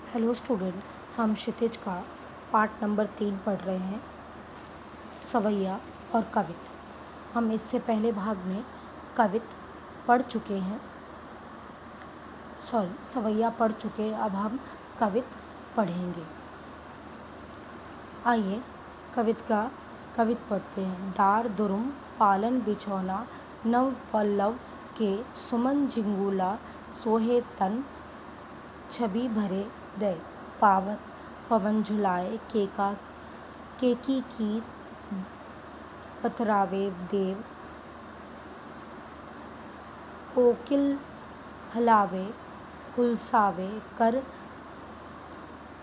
Hello student, हम क्षितिज का part number 3 पढ़ रहे हैं, सवैया और कवित। हम इससे पहले भाग में कवित पढ़ चुके हैं, सवैया पढ़ चुके हैं। अब हम कवित पढ़ेंगे। आइए कवित पढ़ते हैं। डार दुरुम पालन बिछौना नव पल्लव के सुमन झिंगुला सोहे तन छवि भरे दे पवन झुलाए केकी कीर पथरावे देव कोकिल हलावे हुलसावे कर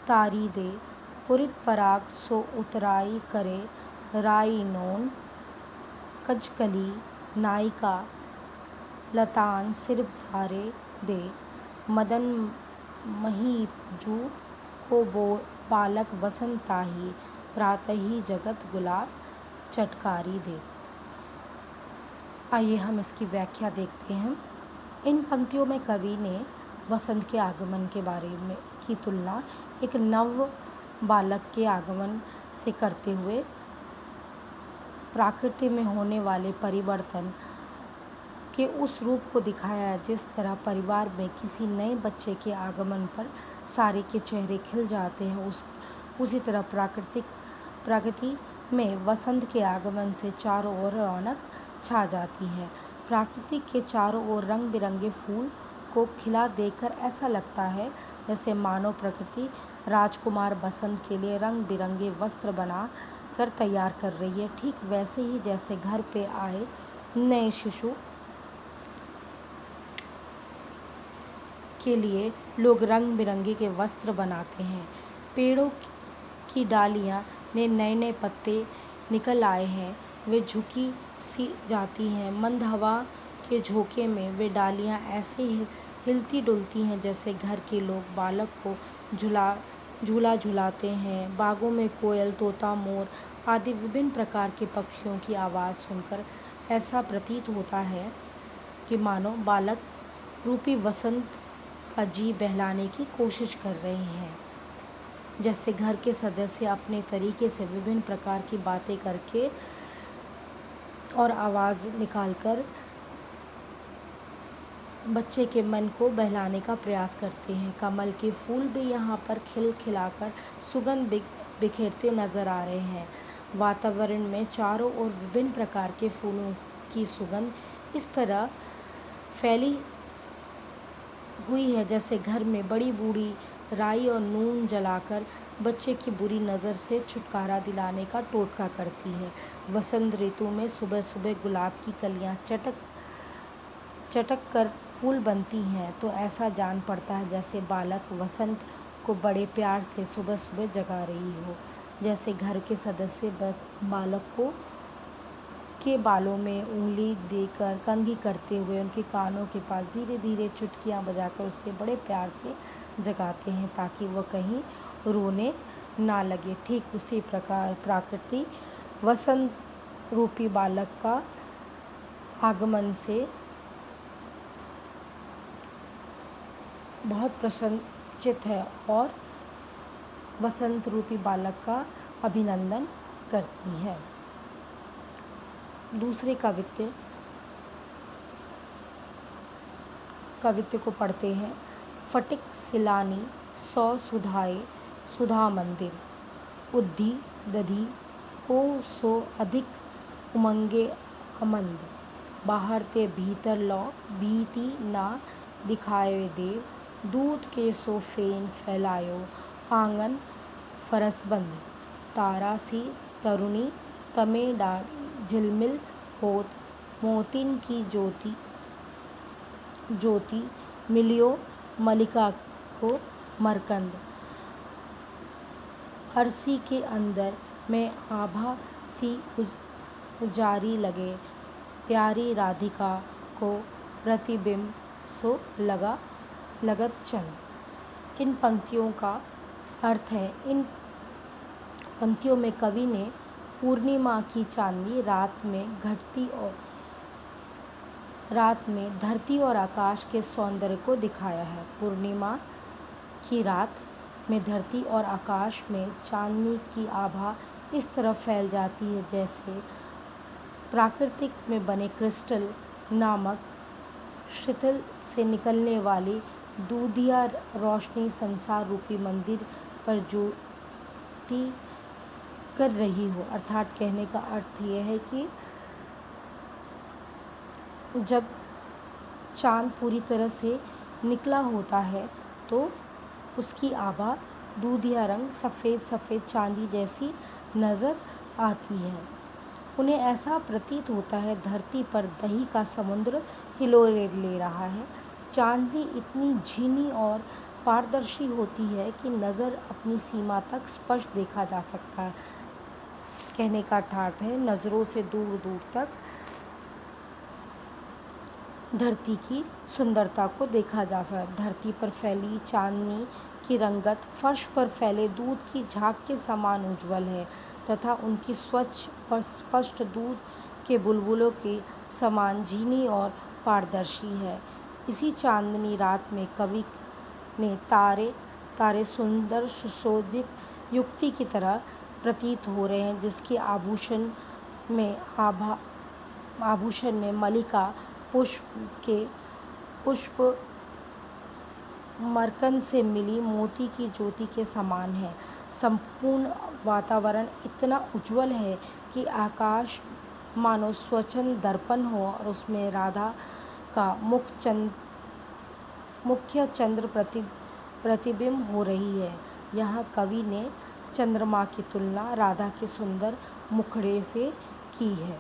तारी दे पुरित पराग सो उतराई करे राई नोन कजकली नायिका लतान सिर सारे दे मदन महीपजू को बालक वसंताही प्रातही जगत गुलाब चटकारी दे। आइए हम इसकी व्याख्या देखते हैं। इन पंक्तियों में कवि ने वसंत के आगमन के बारे में की तुलना एक नव बालक के आगमन से करते हुए प्रकृति में होने वाले परिवर्तन के उस रूप को दिखाया है जिस तरह परिवार में किसी नए बच्चे के आगमन पर सारे के चेहरे खिल जाते हैं। उसी तरह प्रकृति में वसंत के आगमन से चारों ओर रौनक छा जाती है। प्रकृति के चारों ओर रंग बिरंगे फूल को खिला देखकर ऐसा लगता है जैसे मानव प्रकृति राजकुमार बसंत के लिए रंग बिरंगे वस्त्र बना कर तैयार कर रही है। ठीक वैसे ही जैसे घर पे आए नए शिशु के लिए लोग रंग बिरंगे के वस्त्र बनाते हैं। पेड़ों की डालियां ने नए नए पत्ते निकल आए हैं, वे झुकी सी जाती हैं। मंद हवा के झोंके में वे डालियां ऐसे ही हिलती डुलती हैं जैसे घर के लोग बालक को झूला झुलाते हैं। बागों में कोयल, तोता, मोर आदि विभिन्न प्रकार के पक्षियों की आवाज़ सुनकर ऐसा प्रतीत होता है कि मानो बालक रूपी वसंत का जी बहलाने की कोशिश कर रहे हैं। जैसे घर के सदस्य अपने तरीके से विभिन्न प्रकार की बातें करके और आवाज़ निकालकर बच्चे के मन को बहलाने का प्रयास करते हैं। कमल के फूल भी यहाँ पर खिलखिलाकर सुगंध बिखेरते नजर आ रहे हैं। वातावरण में चारों ओर विभिन्न प्रकार के फूलों की सुगंध इस तरह फैली हुई है जैसे घर में बड़ी बूढ़ी राई और नून जलाकर बच्चे की बुरी नज़र से छुटकारा दिलाने का टोटका करती है। वसंत ऋतु में सुबह सुबह गुलाब की कलियां चटक कर फूल बनती हैं तो ऐसा जान पड़ता है जैसे बालक वसंत को बड़े प्यार से सुबह सुबह जगा रही हो। जैसे घर के सदस्य बालक के बालों में उंगली देकर कंघी करते हुए उनके कानों के पास धीरे धीरे चुटकियां बजाकर उसे बड़े प्यार से जगाते हैं ताकि वह कहीं रोने ना लगे। ठीक उसी प्रकार प्रकृति वसंत रूपी बालक का आगमन से बहुत प्रसन्नचित है और वसंत रूपी बालक का अभिनंदन करती है। दूसरे कवित्य को पढ़ते हैं। फटिक सिलानी सौ सुधाए सुधा मंदिर उद्धि दधि को सो अधिक उमंगे अमंद बाहर ते भीतर लौ भीति ना दिखाए देव दूध के सो फेन फैलायो आंगन फरसबंद तारा सी तरुणी तमे डाली झिलमिल होत मोतिन की ज्योति मिलियो मलिका को मरकंद अरसी के अंदर में आभा सी उजारी लगे प्यारी राधिका को प्रतिबिंब सो लगत चंद। इन पंक्तियों का अर्थ है, इन पंक्तियों में कवि ने पूर्णिमा की चांदनी रात में धरती और आकाश के सौंदर्य को दिखाया है। पूर्णिमा की रात में धरती और आकाश में चांदनी की आभा इस तरह फैल जाती है जैसे प्राकृतिक में बने क्रिस्टल नामक शिथिल से निकलने वाली दूधिया रोशनी संसार रूपी मंदिर पर ज्योति कर रही हो। अर्थात कहने का अर्थ यह है कि जब चाँद पूरी तरह से निकला होता है तो उसकी आभा दूधिया रंग सफ़ेद सफ़ेद चांदी जैसी नज़र आती है। उन्हें ऐसा प्रतीत होता है धरती पर दही का समुद्र हिलोरे ले रहा है। चांदनी इतनी झीनी और पारदर्शी होती है कि नज़र अपनी सीमा तक स्पष्ट देखा जा सकता है। कहने का अर्थ है नज़रों से दूर दूर तक धरती की सुंदरता को देखा जा सकता है। धरती पर फैली चांदनी की रंगत फर्श पर फैले दूध की झाग के समान उज्ज्वल है तथा उनकी स्वच्छ और स्पष्ट दूध के बुलबुलों के समान झीनी और पारदर्शी है। इसी चांदनी रात में कवि ने तारे सुंदर सुशोभित युक्ति की तरह प्रतीत हो रहे हैं जिसके आभूषण में मलिका पुष्प मरकन से मिली मोती की ज्योति के समान है। संपूर्ण वातावरण इतना उज्जवल है कि आकाश मानो स्वच्छंद दर्पण हो और उसमें राधा का मुख्य चंद्र प्रतिबिंब हो रही है। यहाँ कवि ने चंद्रमा की तुलना राधा के सुंदर मुखड़े से की है।